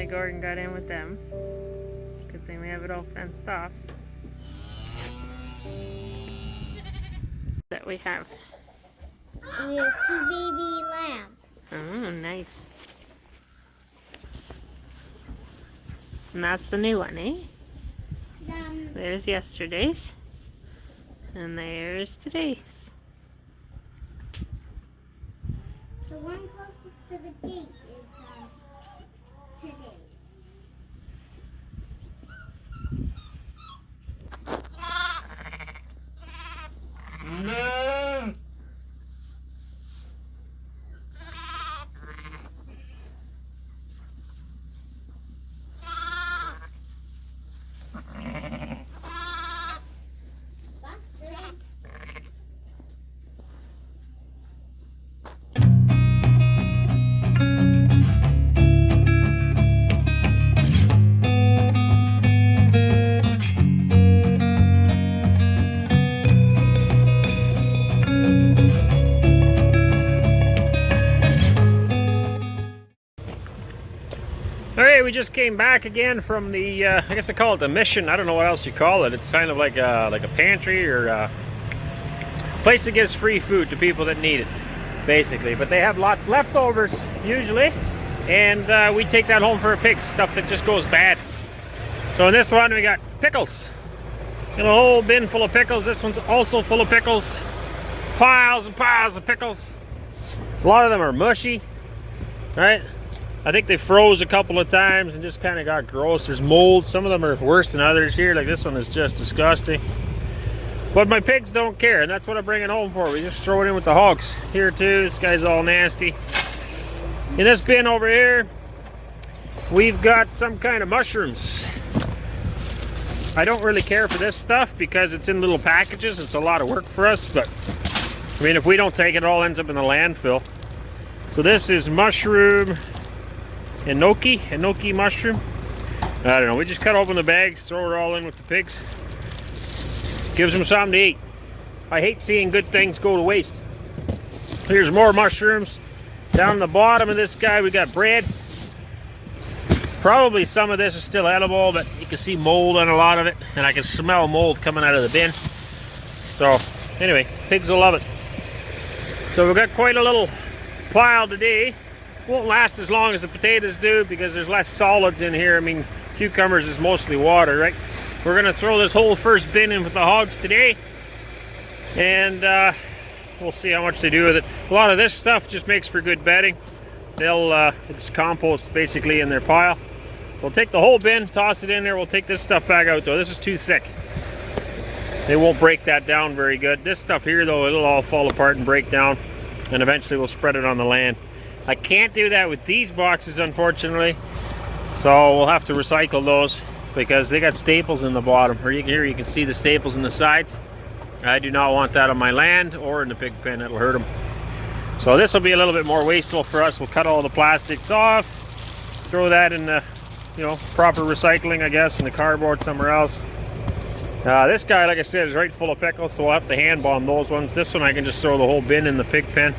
Gordon got in with them. Good thing we have it all fenced off. That we have. We have 2 baby lambs. Oh, nice. And that's the new one, eh? There's yesterday's. And there's today's. The one closest to the gate is today's. Alright, we just came back again from the, I guess I call it the mission. I don't know what else you call it. It's kind of like a pantry or a place that gives free food to people that need it, basically. But they have lots leftovers, usually. And we take that home for our pigs, stuff that just goes bad. So in this one, we got pickles. Got a whole bin full of pickles. This one's also full of pickles. Piles and piles of pickles. A lot of them are mushy, right? I think they froze a couple of times and just kind of got gross. There's mold. Some of them are worse than others here. Like this one is just disgusting. But my pigs don't care, and that's what I bring it home for. We just throw it in with the hogs. Here too, this guy's all nasty. In this bin over here, we've got some kind of mushrooms. I don't really care for this stuff because it's in little packages. It's a lot of work for us, but I mean, if we don't take it, it all ends up in the landfill. So this is mushroom enoki mushroom. I don't know, we just cut open the bags, throw it all in with the pigs. Gives them something to eat. I hate seeing good things go to waste. Here's more mushrooms. Down the bottom of this guy we got bread. Probably some of this is still edible, but you can see mold on a lot of it, and I can smell mold coming out of the bin. So anyway, pigs will love it. So we've got quite a little pile today. Won't last as long as the potatoes do because there's less solids in here. I mean, cucumbers is mostly water, right? We're gonna throw this whole first bin in with the hogs today, and we'll see how much they do with it. A lot of this stuff just makes for good bedding. It's compost basically in their pile. So we'll take the whole bin, toss it in there. We'll take this stuff back out though. This is too thick. They won't break that down very good. This stuff here though, it'll all fall apart and break down, and eventually we'll spread it on the land. I can't do that with these boxes, unfortunately, so we'll have to recycle those because they got staples in the bottom. Or here you can see the staples in the sides. I do not want that on my land or in the pig pen. It'll hurt them. So this will be a little bit more wasteful for us. We'll cut all the plastics off, throw that in the, proper recycling, I guess, in the cardboard somewhere else. This guy, like I said, is right full of pickles, so we'll have to hand bomb those ones. This one I can just throw the whole bin in the pig pen,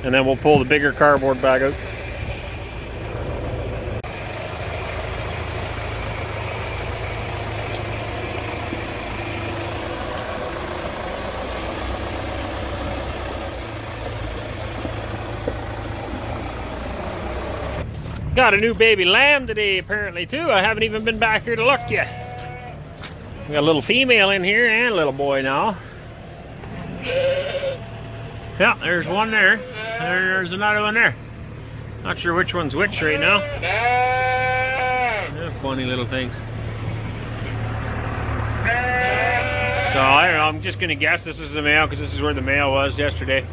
and then we'll pull the bigger cardboard bag out. Got a new baby lamb today apparently too. I haven't even been back here to look yet. We got a little female in here and a little boy now. Yeah, there's one there. There's another one there. Not sure which one's which right now. Yeah, funny little things. So I don't know, I'm just gonna guess this is the male because this is where the male was yesterday.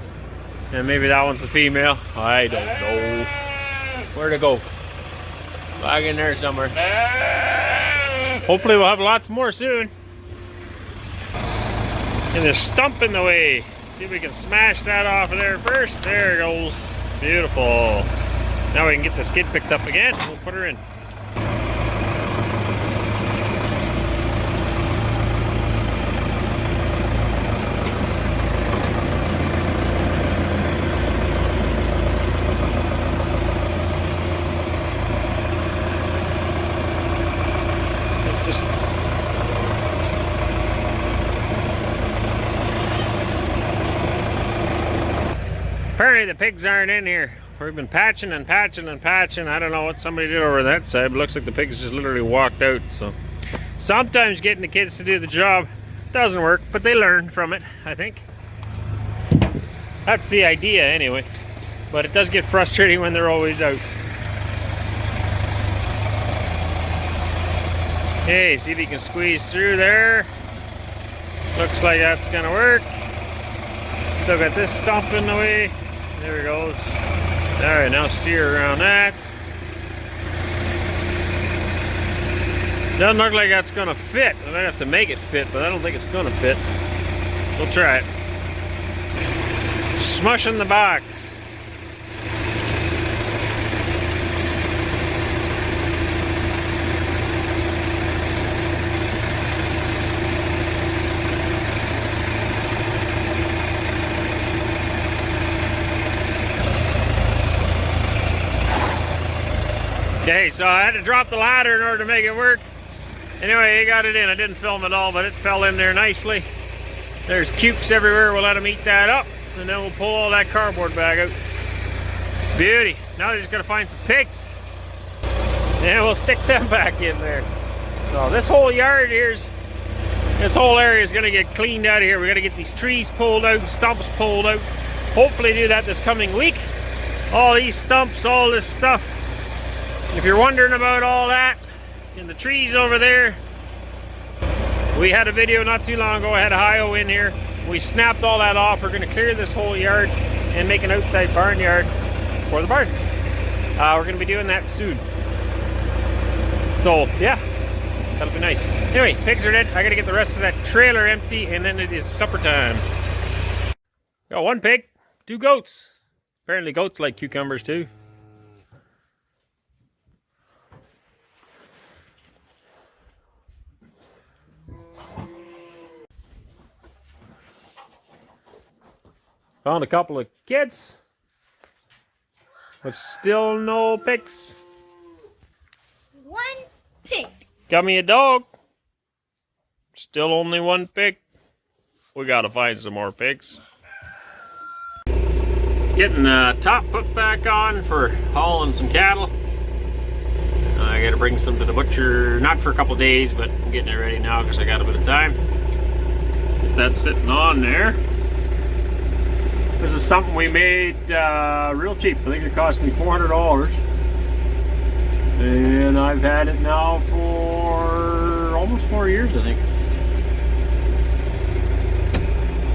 And maybe that one's the female. I don't know. Where'd it go? Back in there somewhere. Hopefully we'll have lots more soon. And there's a stump in the way. See if we can smash that off of there first. There it goes. Beautiful. Now we can get the skid picked up again. We'll put her in. apparently the pigs aren't in here. We've been patching and patching and patching. I don't know what somebody did over that side, but looks like the pigs just literally walked out. So sometimes getting the kids to do the job doesn't work, but they learn from it, I think. That's the idea anyway. But it does get frustrating when they're always out. Hey, see if you can squeeze through there. Looks like that's gonna work. Still got this stump in the way. There it goes. Alright, now steer around that. Doesn't look like that's gonna fit. I might have to make it fit, but I don't think it's gonna fit. We'll try it. Smushing the box. Okay, so I had to drop the ladder in order to make it work. Anyway, he got it in. I didn't film it all, but it fell in there nicely. There's cukes everywhere. We'll let him eat that up, and then we'll pull all that cardboard bag out. Beauty. Now they're just gonna find some pigs, and we'll stick them back in there. So this whole yard this whole area is gonna get cleaned out of here. We gotta get these trees pulled out, stumps pulled out. Hopefully do that this coming week. All these stumps, all this stuff. If you're wondering about all that, and the trees over there, we had a video not too long ago. I had a hi-o in here. We snapped all that off. We're going to clear this whole yard and make an outside barnyard for the barn. We're going to be doing that soon. So, yeah, that'll be nice. Anyway, pigs are dead. I got to get the rest of that trailer empty, and then it is supper time. Got one pig, 2 goats. Apparently goats like cucumbers too. Found a couple of kids, but still no pigs. 1 pig. Got me a dog. Still only 1 pig. We gotta find some more pigs. Getting the top put back on for hauling some cattle. I gotta bring some to the butcher, not for a couple days, but I'm getting it ready now because I got a bit of time. Get that sitting on there. This is something we made real cheap. I think it cost me $400. And I've had it now for almost 4 years, I think.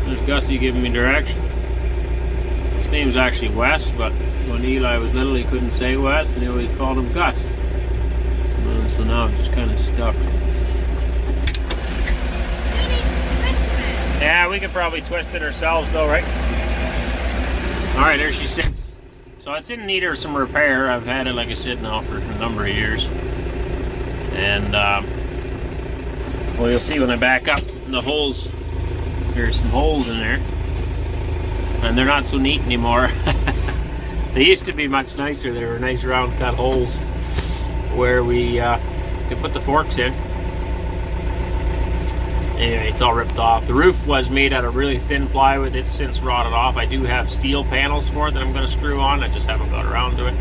There's Gussie giving me directions. His name's actually Wes, but when Eli was little he couldn't say Wes and he always called him Gus. And so now I'm just kind of stuck. Yeah, we could probably twist it ourselves though, right? Alright, there she sits. So it's in need of some repair. I've had it, like I said, now for a number of years. And, well, you'll see when I back up the holes. There's some holes in there. And they're not so neat anymore. They used to be much nicer. They were nice round cut holes where we could put the forks in. Anyway, it's all ripped off. The roof was made out of really thin plywood. It's since rotted off. I do have steel panels for it that I'm going to screw on. I just haven't got around to it.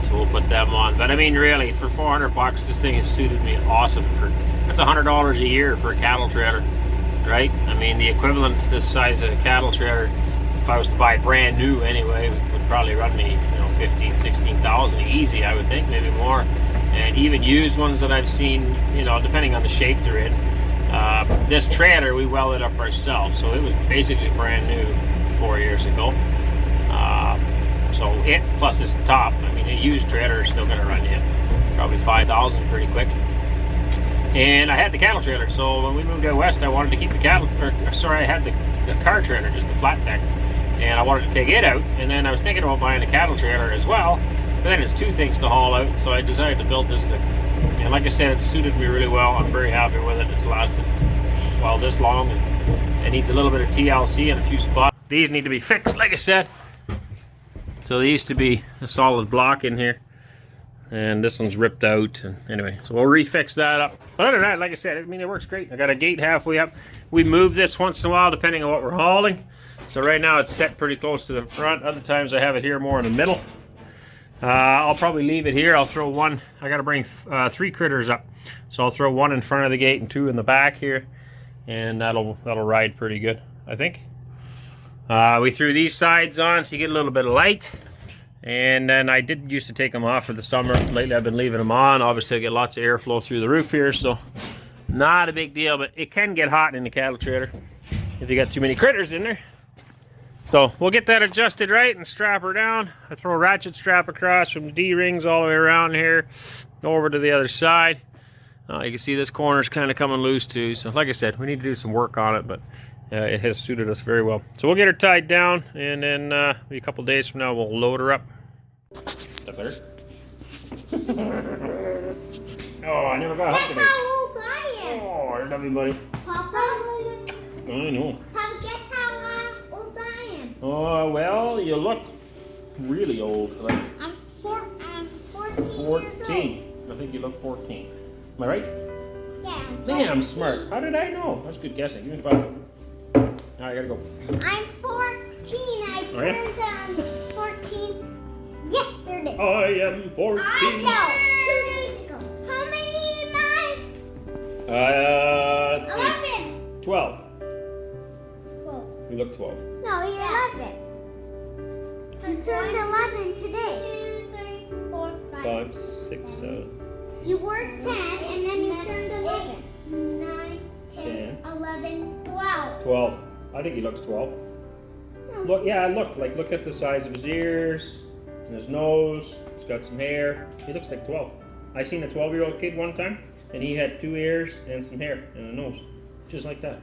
So we'll put them on. But I mean, really, for $400, this thing has suited me awesome. That's $100 a year for a cattle trailer, right? I mean, the equivalent to this size of a cattle trailer, if I was to buy brand new anyway, would probably run me, 15, 16,000 easy, I would think, maybe more. And even used ones that I've seen, depending on the shape they're in. This trailer we welded up ourselves, so it was basically brand new 4 years ago. So it plus this top, I mean, a used trailer is still going to run you probably $5,000 pretty quick. And I had the cattle trailer, so when we moved out west, I wanted to keep the I had the car trailer, just the flat deck, and I wanted to take it out. And then I was thinking about buying a cattle trailer as well, but then it's 2 things to haul out, so I decided to build this thing. And like I said, it suited me really well. I'm very happy with it. It's lasted, well, this long. And it needs a little bit of TLC in a few spots. These need to be fixed, like I said. So there used to be a solid block in here. And this one's ripped out. And anyway, so we'll refix that up. But other than that, like I said, I mean, it works great. I got a gate halfway up. We move this once in a while, depending on what we're hauling. So right now it's set pretty close to the front. Other times I have it here more in the middle. I'll probably leave it here. I'll throw one. I got to bring 3 critters up, so I'll throw 1 in front of the gate and 2 in the back here, and that'll ride pretty good, I think. We threw these sides on so you get a little bit of light, and then I did used to take them off for the summer. Lately I've been leaving them on. Obviously I get lots of airflow through the roof here, so not a big deal, but it can get hot in the cattle trailer if you got too many critters in there. So we'll get that adjusted right and strap her down. I throw a ratchet strap across from the D-rings all the way around here over to the other side. You can see this corner's kind of coming loose too. So like I said, we need to do some work on it, but it has suited us very well. So we'll get her tied down, and then maybe a couple days from now we'll load her up. Is that better? Oh, I never got a hook today. That's how old I am. Oh, I love you, buddy. Papa? I know. Papa, guess how old I am. Oh, well, you look really old. Like I'm 14 years 14. I think you look 14. Am I right? old. Yeah. Damn smart. How did I know? That's good guessing. Give me 5. All right, I gotta go. I'm 14. I Oh, yeah? turned 14 yesterday. I am 14. I 2 days ago. How many am I? Let's see. 11. 12. 12. You look 12. No, you're 11. You turned 11 today. 2, 3, 4, 5, 6, 7. You were 10 and then you turned 11. 9, 10, 11, 12. 12. I think he looks 12. Look, yeah, look at the size of his ears and his nose. He's got some hair. He looks like 12. I seen a 12-year-old kid one time, and he had 2 ears and some hair and a nose, just like that.